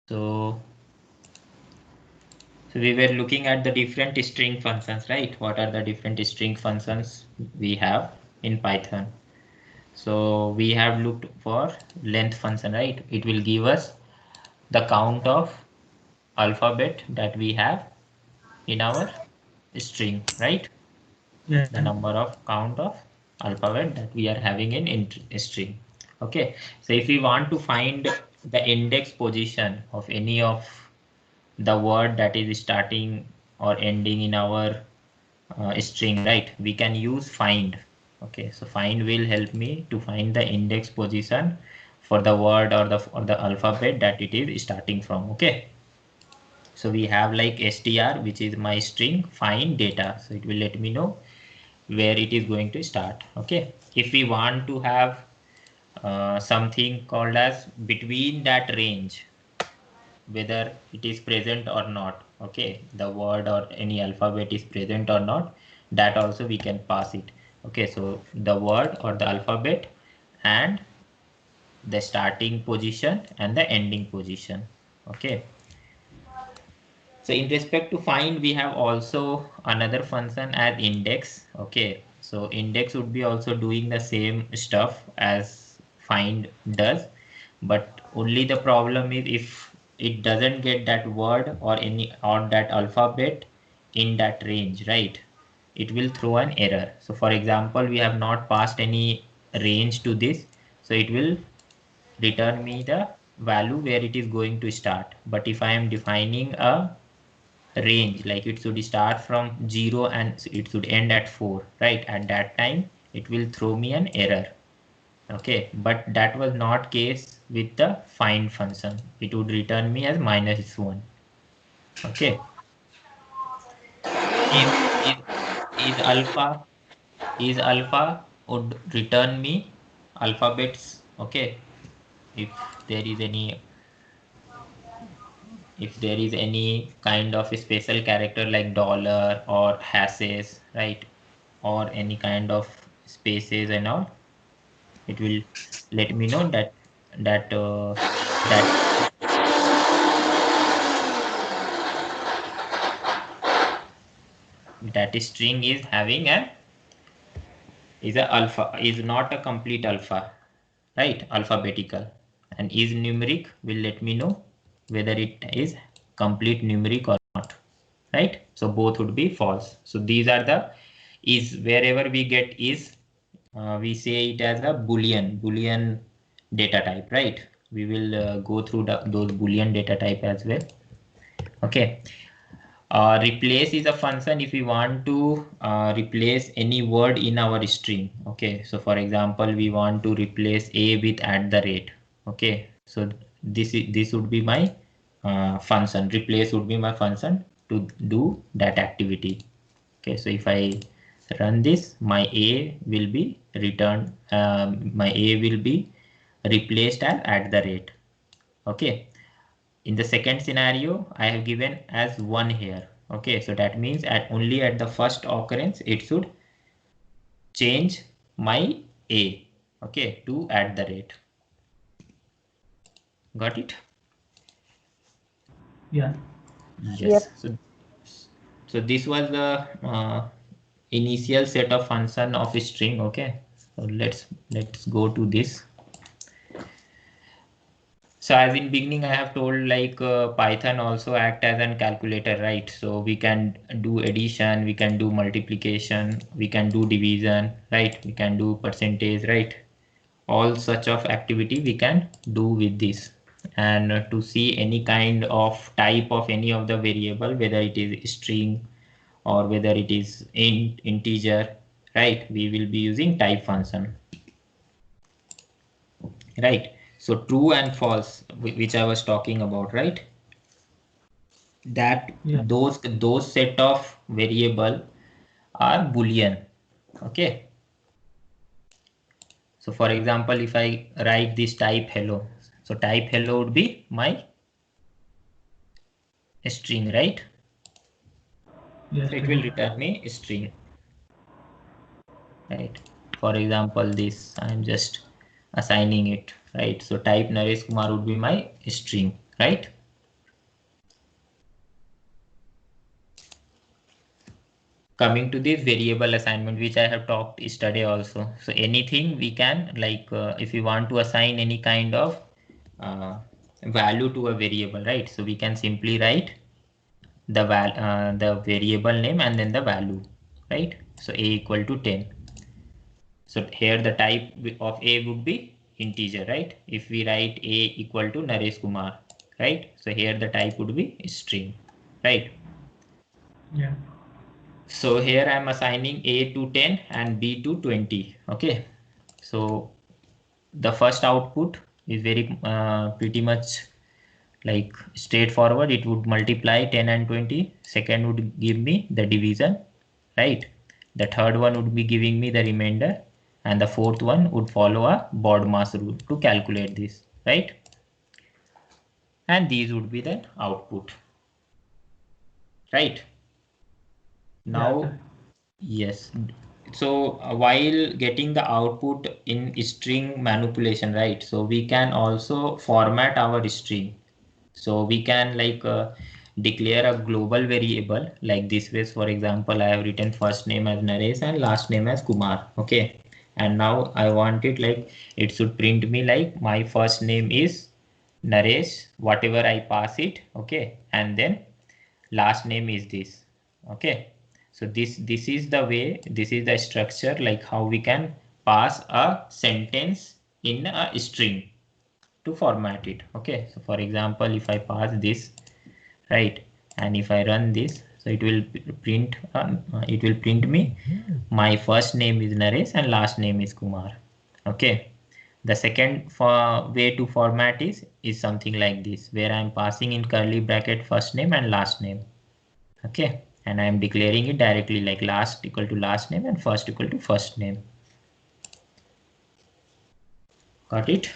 So we were looking at the different string functions, right? What are the different string functions we have in Python? So we have looked for length function, right? It will give us the count of alphabet that we have in our string, right? Yeah. The number of count of alphabet that we are having in string. Okay, so if we want to find the index position of any of the word that is starting or ending in our string, right, we can use find. Okay, so find will help me to find the index position for the word or the alphabet that it is starting from. Okay, so we have like str, which is my string find data, so it will let me know where it is going to start. Okay, if we want to have something called as between that range, whether it is present or not, okay, the word or any alphabet is present or not, that also we can pass it. Okay, so the word or the alphabet and the starting position and the ending position. Okay, so in respect to find, we have also another function as index. Okay, so index would be also doing the same stuff as find does, but only the problem is if it doesn't get that word or any or that alphabet in that range, right? It will throw an error. So for example, we have not passed any range to this, so it will return me the value where it is going to start. But if I am defining a range, like it should start from 0 and it should end at 4, right? At that time it will throw me an error. Okay, but that was not case with the find function. It would return me as -1. Okay, is alpha would return me alphabets. Okay, if there is any kind of special character like dollar or hashes, right, or any kind of spaces and all, it will let me know that that that that string is having a alpha, is not a complete alpha, right, alphabetical, and is numeric will let me know whether it is complete numeric or not, right? So both would be false. So these are the is, wherever we get is, we say it as a boolean data type, right? We will go through those boolean data type as well. Okay, replace is a function if we want to replace any word in our string. Okay, so for example, we want to replace a with @. Okay, so this would be my function. Replace would be my function to do that activity. Okay, so if I run this, my a will be returned, my a will be replaced as @. Okay, in the second scenario I have given as 1 here. Okay, so that means only at the first occurrence it should change my a, okay, to @. Got it? Yeah. Yes. Yep. So this was the initial set of function of a string. Okay, so let's go to this. So as in beginning, I have told like Python also act as an calculator, right? So we can do addition, we can do multiplication, we can do division, right? We can do percentage, right? All such of activity we can do with this. And to see any kind of type of any of the variable, whether it is string or whether it is integer, right? We will be using type function, right? So true and false, which I was talking about, right? That Yeah. those set of variable are boolean. Okay, so for example, if I write this type hello, so type hello would be my string, right? Yes. So it will return me a string, right? For example, this I'm just assigning it, right? So type Naresh Kumar would be my string, right? coming to this variable assignment, which I have talked yesterday also. So anything we can like if we want to assign any kind of value to a variable, right? So we can simply write the variable name and then the value, right? So a equal to 10. So here the type of a would be integer, right? If we write a equal to Naresh Kumar, right? So here the type would be string, right? Yeah. So here I'm assigning a to 10 and b to 20. Okay. So the first output is very pretty much like straightforward. It would multiply 10 and 20. Second would give me the division, right? The third one would be giving me the remainder, and the fourth one would follow a BODMAS rule to calculate this, right? And these would be the output, right? Now, Yeah. yes. So while getting the output in string manipulation, right? So we can also format our string. So we can like declare a global variable like this way. For example, I have written first name as Naresh and last name as Kumar. Okay. And now I want it like it should print me like my first name is Naresh, whatever I pass it. Okay. And then last name is this. Okay. So this is the way, this is the structure like how we can pass a sentence in a string to format it. Okay, so for example, if I pass this, right, and if I run this, so it will print me my first name is Naresh and last name is Kumar. Okay, the second way to format is something like this, where I am passing in curly bracket first name and last name. Okay, and I am declaring it directly like last equal to last name and first equal to first name. Got it?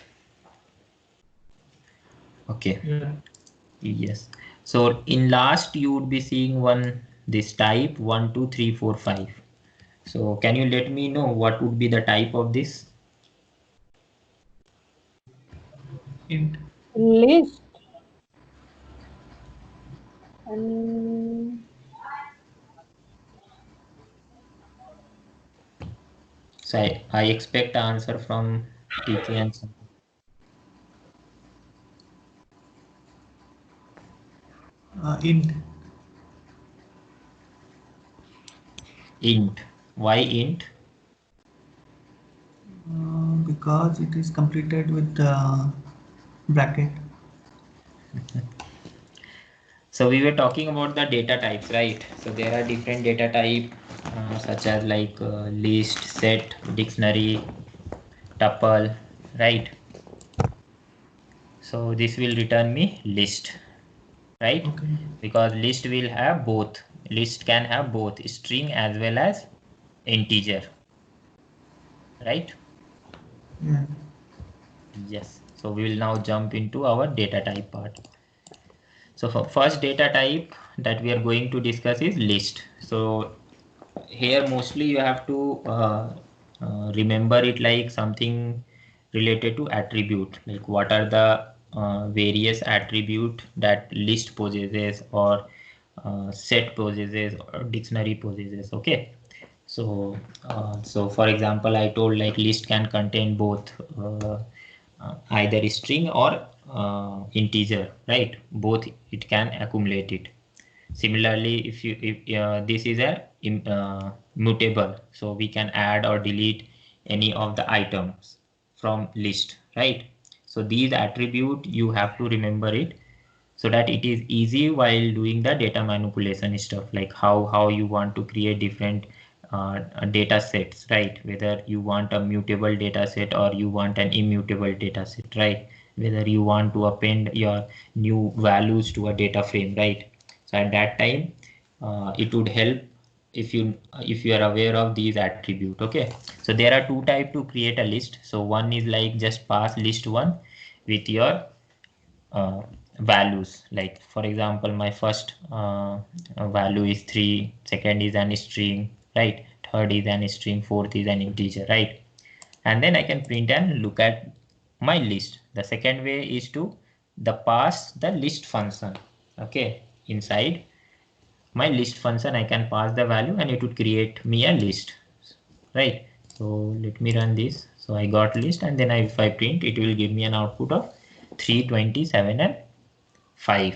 Okay. Yeah. Yes. So in last you would be seeing this type 1, 2, 3, 4, 5. So can you let me know what would be the type of this? Int. List. And So I expect answer from TK and some. Int. Int. Why int? Because it is completed with bracket. So we were talking about the data types, right? So there are different data type such as like list, set, dictionary, tuple, right? So this will return me list, right? Okay. Because list will have both. List can have both string as well as integer, right? Yeah. Yes. So we will now jump into our data type part. So for first data type that we are going to discuss is list. So here mostly you have to remember it like something related to attribute, like what are the various attribute that list possesses or set possesses or dictionary possesses. Okay, so for example, I told like list can contain both either string or integer, right? Both it can accumulate it. Similarly, if this is a mutable, so we can add or delete any of the items from list, right? So these attribute you have to remember it so that it is easy while doing the data manipulation stuff, like how you want to create different data sets, right? Whether you want a mutable data set or you want an immutable data set, right? Whether you want to append your new values to a data frame, right? So at that time it would help if you are aware of these attribute. Okay, so there are two types to create a list. So one is like just pass list one with your uh, values, like for example my first value is 3, second is an string, right, third is an string, fourth is an integer, right? And then I can print and look at my list. The second way is to the pass the list function, okay, inside my list function, I can pass the value and it would create me a list, right? So let me run this. So I got list, and then if I print, it will give me an output of 3, 27 and 5,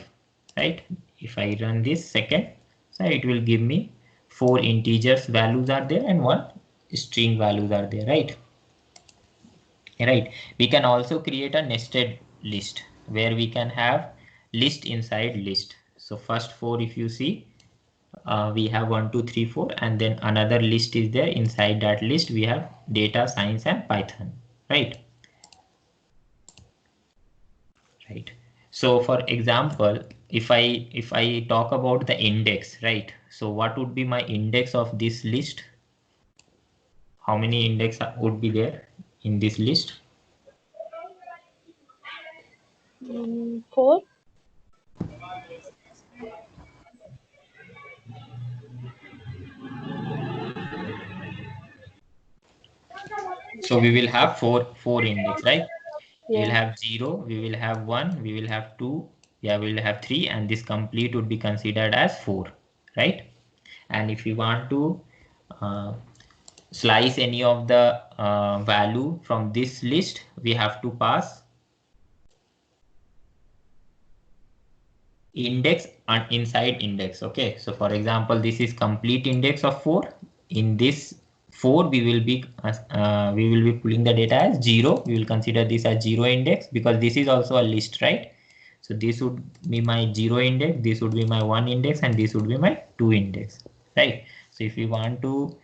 right? If I run this second, so it will give me 4 integers values are there and 1 string values are there, right? Right. We can also create a nested list where we can have list inside list. So first 4, if you see, we have 1, 2, 3, 4, and then another list is there. Inside that list we have data science and Python, right? Right. So for example, if I talk about the index, right? So what would be my index of this list? How many index would be there in this list? 4. So we will have four index, right? We will Yeah. have 0, we will have 1, we will have 2, yeah, we will have 3, and this complete would be considered as 4, right? And if you want to slice any of the value from this list, we have to pass index and inside index. Okay, so for example, this is complete index of 4. In this 4, we will be pulling the data as 0. We will consider this as 0 index because this is also a list, right? So this would be my 0 index, this would be my 1 index, and this would be my 2 index, right? So if we want to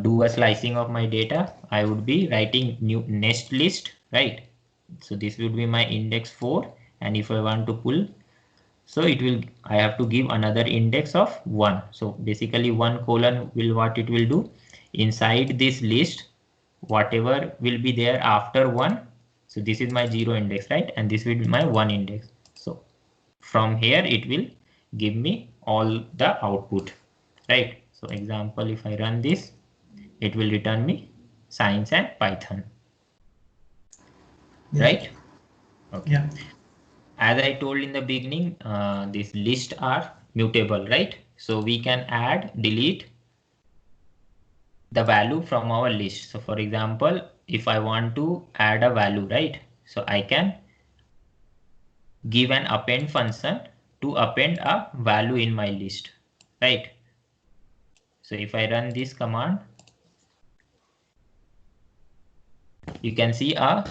do a slicing of my data, I would be writing new nest list, right? So this would be my index 4, and if I want to pull, so it will, I have to give another index of 1. So basically 1 colon will, what it will do, inside this list, whatever will be there after 1. So this is my 0 index, right? And this will be my 1 index. So from here it will give me all the output, right? So example, if I run this, it will return me science and Python, Yeah. right? Okay. Yeah. As I told in the beginning, these lists are mutable, right? So we can add, delete the value from our list. So for example, if I want to add a value, right? So I can give an append function to append a value in my list, right? So if I run this command, you can see a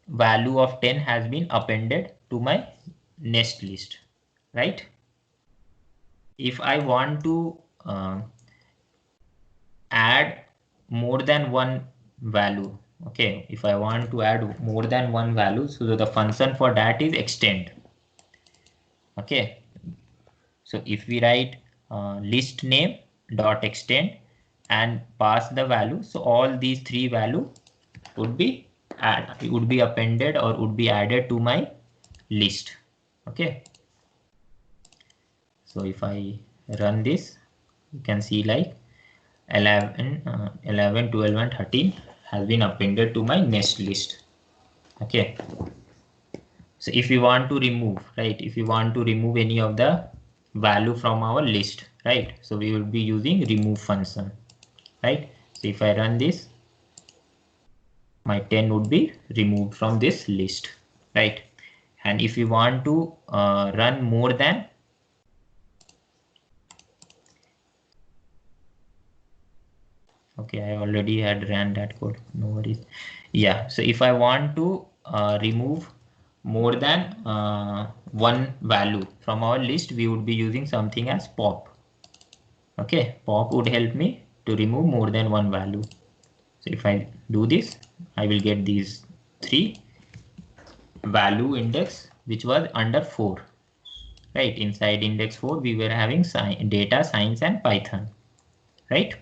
value of 10 has been appended to my nest list, right? If I want to add more than one value, okay, if I want to add more than one value, so the function for that is extend. Okay, so if we write list name dot extend and pass the value, so all these 3 value would be appended or would be added to my list. Okay, so if I run this, you can see like 11, 12 and 13 has been appended to my nest list. Okay, so if you want to remove, right, if you want to remove any of the value from our list, right, so we will be using remove function, right? So if I run this, my 10 would be removed from this list, right? And if you want to run more than, okay, I already had ran that code, no worries. Yeah, so if I want to remove more than one value from our list, we would be using something as pop. Okay, pop would help me to remove more than one value. So if I do this, I will get these 3 value index, which was under 4, right? Inside index 4, we were having data science and Python, right?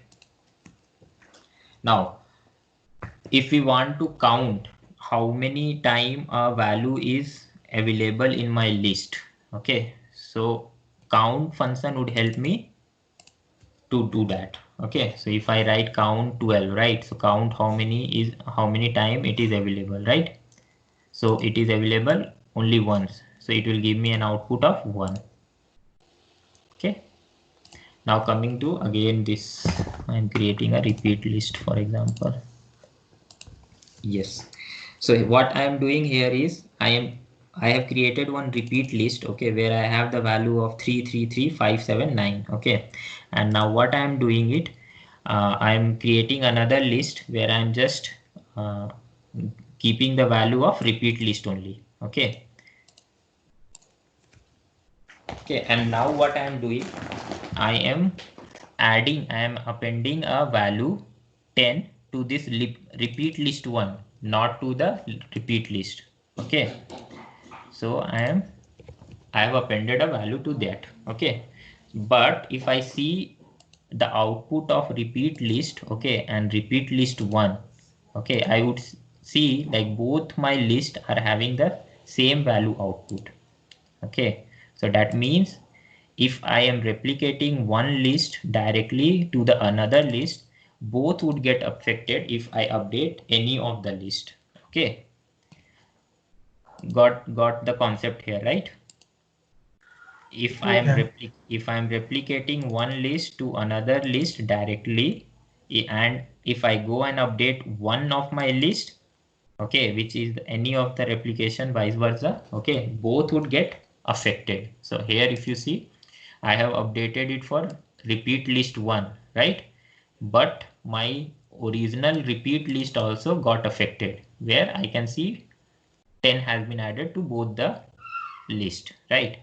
Now, if we want to count how many time a value is available in my list, okay, so count function would help me to do that. Okay, so if I write count 12, right, so count how many time it is available, right? So it is available only once, so it will give me an output of 1. Now coming to again this, I'm creating a repeat list, for example. Yes. So what I am doing here is I have created one repeat list, okay, where I have the value of 333579, okay. And now what I am doing it, I am creating another list where I am just keeping the value of repeat list only, okay. Okay, and now what I am doing, I am appending a value 10 to this repeat list 1, not to the repeat list. Okay, so I have appended a value to that. Okay, but if I see the output of repeat list, okay, and repeat list 1, okay, I would see like both my list are having the same value output. Okay, so that means if I am replicating one list directly to the another list, both would get affected if I update any of the list. Okay, got the concept here, right? If I am replicating one list to another list directly, and if I go and update one of my list, okay, which is any of the replication, vice versa, okay, both would get affected. So here if you see, I have updated it for repeat list 1, right? But my original repeat list also got affected, where I can see 10 has been added to both the list, right?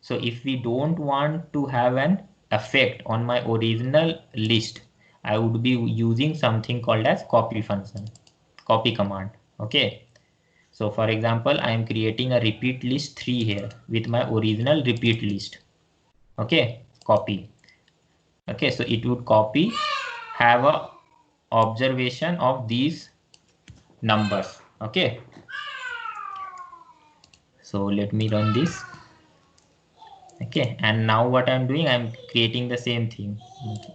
So if we don't want to have an effect on my original list, I would be using something called as copy function, copy command. Okay. So for example, I am creating a repeat list 3 here with my original repeat list. Okay, copy. Okay, so it would copy, have a observation of these numbers. Okay, so let me run this. Okay, and now what I'm doing, I'm creating the same thing.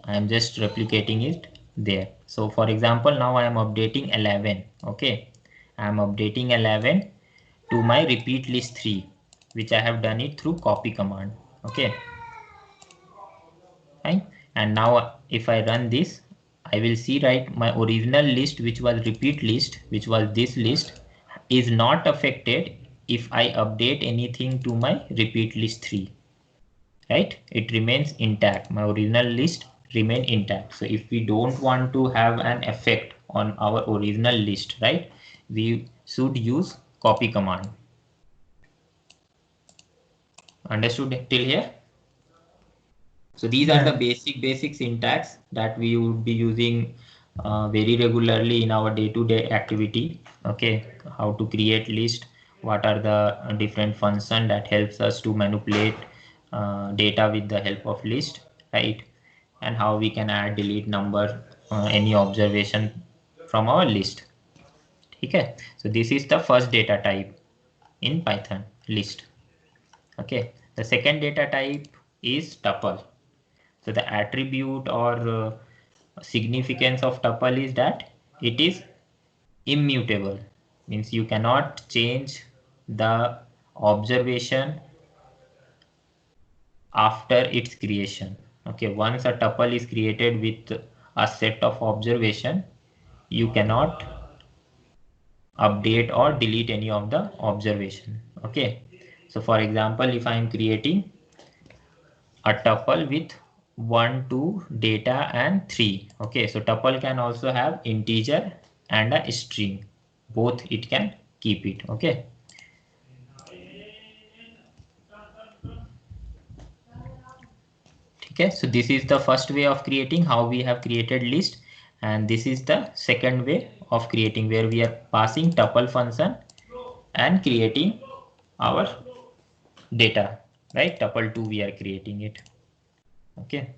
I'm just replicating it there. So for example, now I am updating 11. Okay, I'm updating 11 to my repeat list 3, which I have done it through copy command. Okay, fine. And now if I run this, I will see, right, my original list, which was repeat list, which was this list, is not affected if I update anything to my repeat list 3. Right, it remains intact. My original list remain intact. So if we don't want to have an effect on our original list, right, we should use copy command. Understood till here? So these are the basic syntax that we would be using very regularly in our day-to-day activity. Okay, how to create list, what are the different function that helps us to manipulate data with the help of list, right? And how we can add, delete number, any observation from our list. Okay, so this is the first data type in Python, list. Okay, the second data type is tuple. So the attribute or significance of tuple is that it is immutable, means you cannot change the observation after its creation. Okay, once a tuple is created with a set of observation, you cannot update or delete any of the observation. Okay, so for example, if I am creating a tuple with 1, 2 data and 3. Okay, so tuple can also have integer and a string, both it can keep it. Okay, okay, so this is the first way of creating, how we have created list, and this is the second way of creating, where we are passing tuple function and creating our data, right? Tuple 2 we are creating it. Okay,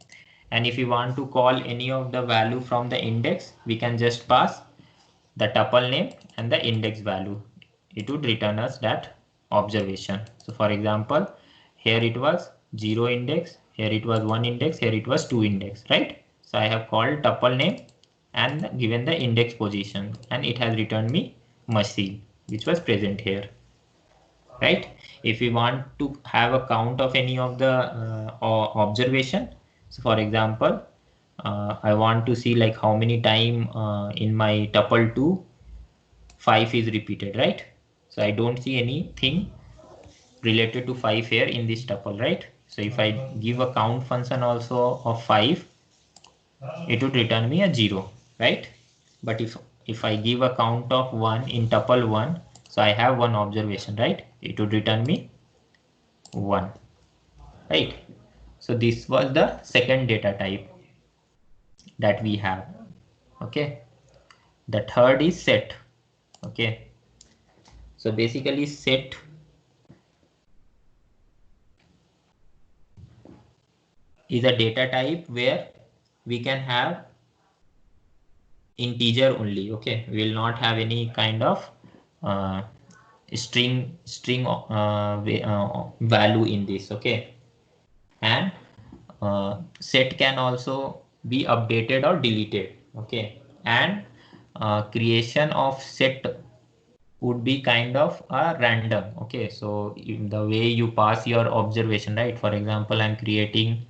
and if you want to call any of the value from the index, we can just pass the tuple name and the index value. It would return us that observation. So for example, here it was 0 index, here it was 1 index, here it was 2 index, right? So I have called tuple name and given the index position, and it has returned me machine, which was present here. Right, if we want to have a count of any of the observation, So for example, I want to see like how many time in my tuple 2 5 is repeated, right? So I don't see anything related to 5 here in this tuple, right? So if I give a count function also of 5, it would return me a 0, right? But if I give a count of 1 in tuple 1, so I have one observation, right? It would return me 1, right? So this was the second data type that we have. Okay, the third is set. Okay, so basically set is a data type where we can have integer only. Okay, we will not have any kind of string value in this. Okay, and set can also be updated or deleted. Okay, and creation of set would be kind of a random. Okay, so in the way you pass your observation, right? For example, I'm creating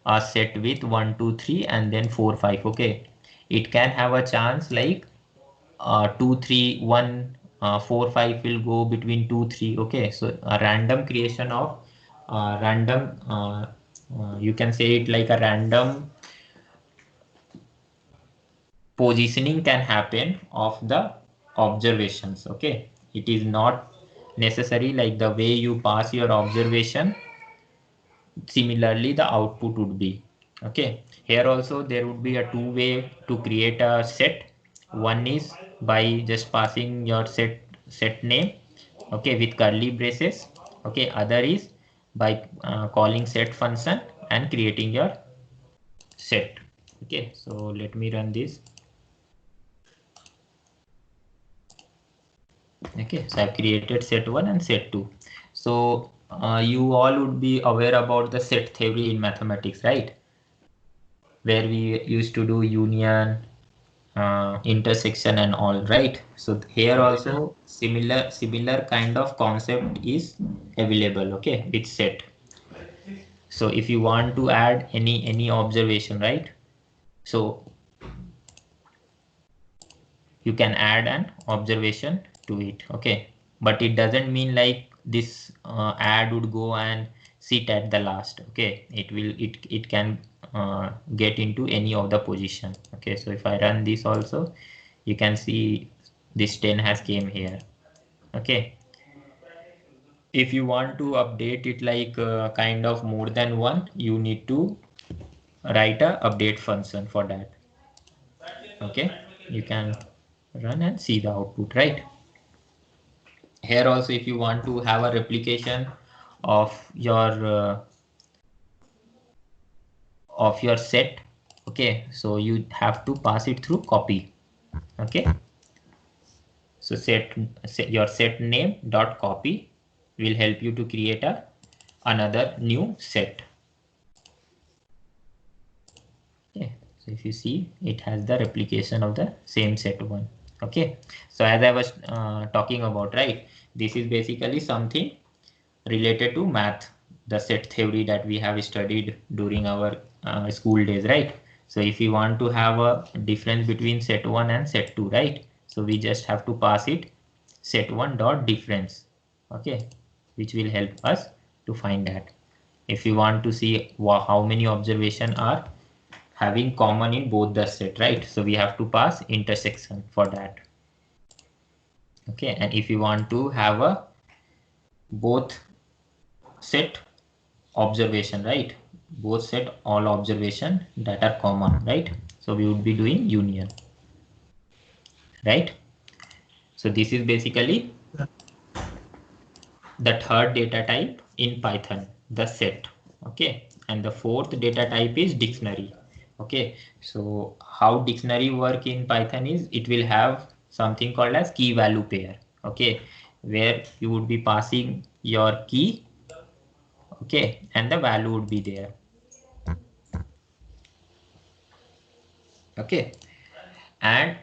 a set with 1 2 3 and then 4 5. Okay, it can have a chance like 2 3 1 4 5 will go between 2 3. Okay, so a random creation of random you can say it like a random positioning can happen of the observations. Okay, it is not necessary like the way you pass your observation, similarly the output would be. Okay, here also there would be a two-way to create a set. One is by just passing your set name, okay, with curly braces. Okay, other is by calling set function and creating your set. Okay, so let me run this. Okay, so I've created set 1 and set 2. So you all would be aware about the set theory in mathematics, right? Where we used to do union, intersection and all, right? So here also similar kind of concept is available, okay, with set. So if you want to add any observation, right? So you can add an observation to it. Okay, but it doesn't mean like this add would go and sit at the last. Okay, it can get into any of the position. Okay, so if I run this also, you can see this 10 has came here. Okay, if you want to update it like kind of more than one, you need to write a update function for that. Okay, you can run and see the output, right? Here also, if you want to have a replication of your set, okay, so you have to pass it through copy. Okay, so set your set name dot copy will help you to create another new set. Okay, so if you see, it has the replication of the same set one. Okay, so as I was talking about, right, this is basically something related to math, the set theory that we have studied during our school days, right? So if you want to have a difference between set 1 and set 2, right, so we just have to pass it set 1 dot difference. Okay, which will help us to find that. If you want to see how many observations are having common in both the set, right, so we have to pass intersection for that. Okay, and if you want to have a both set observation, right, both set all observation that are common, right, so we would be doing union, right? So this is basically the third data type in Python, the set. Okay, and the fourth data type is dictionary. Okay, so how dictionary work in Python is it will have something called as key value pair. Okay, where you would be passing your key, okay, and the value would be there. Okay, and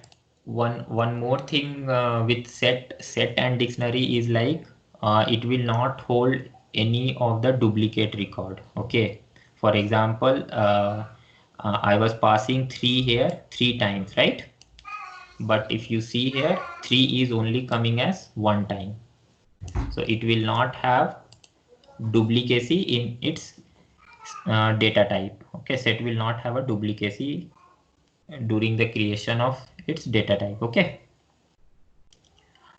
one more thing with set and dictionary is like it will not hold any of the duplicate record. Okay, For example, I was passing 3 here 3 times, right? But if you see here, 3 is only coming as 1 time. So it will not have duplicacy in its data type. Okay, set will not have a duplicacy during the creation of its data type. Okay.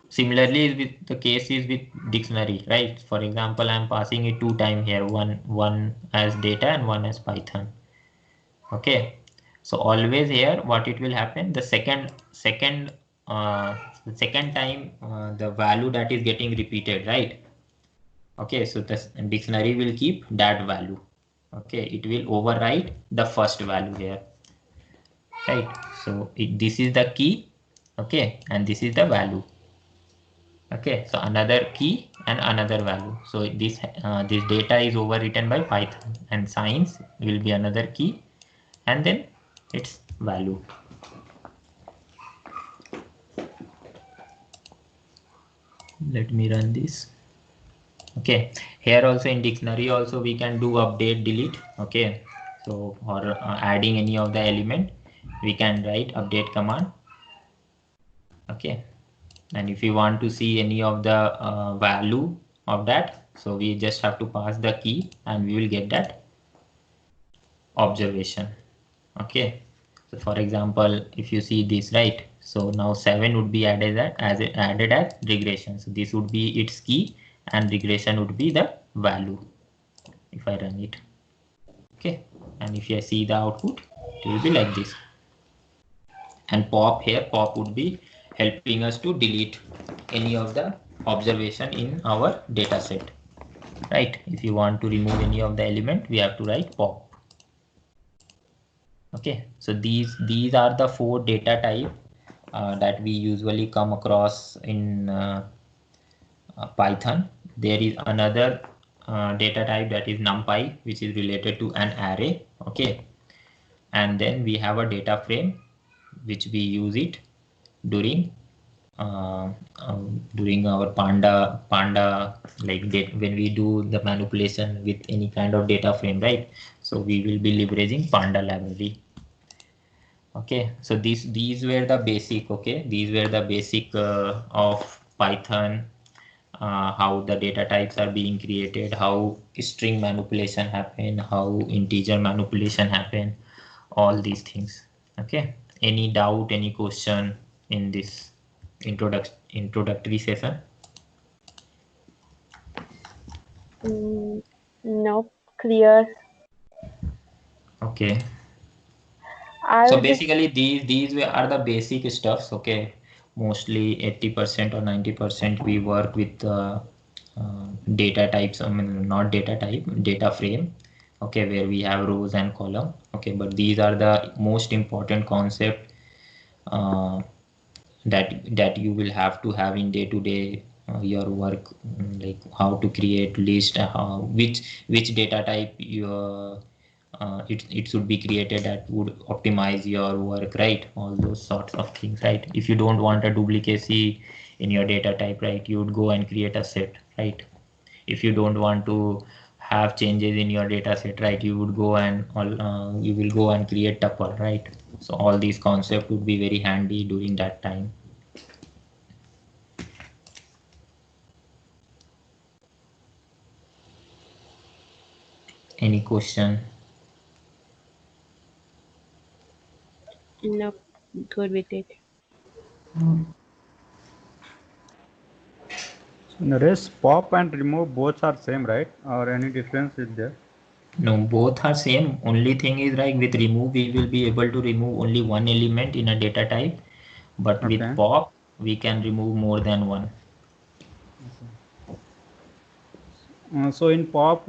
Similarly, with the case is with dictionary, right? For example, I'm passing it 2 times here, one as data and one as Python. Okay, so always here, what it will happen, the second time the value that is getting repeated, right? Okay, so the dictionary will keep that value. Okay, it will override the first value here, right? So this is the key, okay, and this is the value. Okay, so another key and another value. So this data is overwritten by Python, and science will be another key, and then its value. Let me run this. Okay, here also in dictionary also we can do update, delete. Okay, so or adding any of the element, we can write update command. Okay, and if you want to see any of the value of that, so we just have to pass the key and we will get that observation. Okay, so for example, if you see this, right, so now 7 would be added as regression. So this would be its key and regression would be the value if I run it. Okay, and if I see the output, it will be like this. And pop here, pop would be helping us to delete any of the observation in our data set, right? If you want to remove any of the element, we have to write pop. Okay, so these are the 4 data type that we usually come across in Python. There is another data type that is NumPy, which is related to an array. Okay, and then we have a data frame which we use it during our Panda like when we do the manipulation with any kind of data frame, right? So we will be leveraging Panda library. Okay, so these were the basic. Okay, these were the basic of Python, how the data types are being created, how string manipulation happen, how integer manipulation happen, all these things. Okay, any doubt, any question in this introductory session? No, clear. Okay, I so would just basically these are the basic stuffs. Okay, mostly 80% or 90% we work with data types. I mean, not data type, data frame. Okay, where we have rows and column. Okay, but these are the most important concept that you will have to have in day to day your work, like how to create list, which data type your it should be created that would optimize your work, right? All those sorts of things, right? If you don't want a duplicacy in your data type, right, you would go and create a set, right? If you don't want to have changes in your data set, right, you would go and you will go and create tuple, right? So all these concepts would be very handy during that time. Any question? no good with it. So Naresh, pop and remove both are same, right? Or any difference is there? No, both are same. Only thing is, like, with remove we will be able to remove only one element in a data type, but with Okay. pop we can remove more than one. So in pop,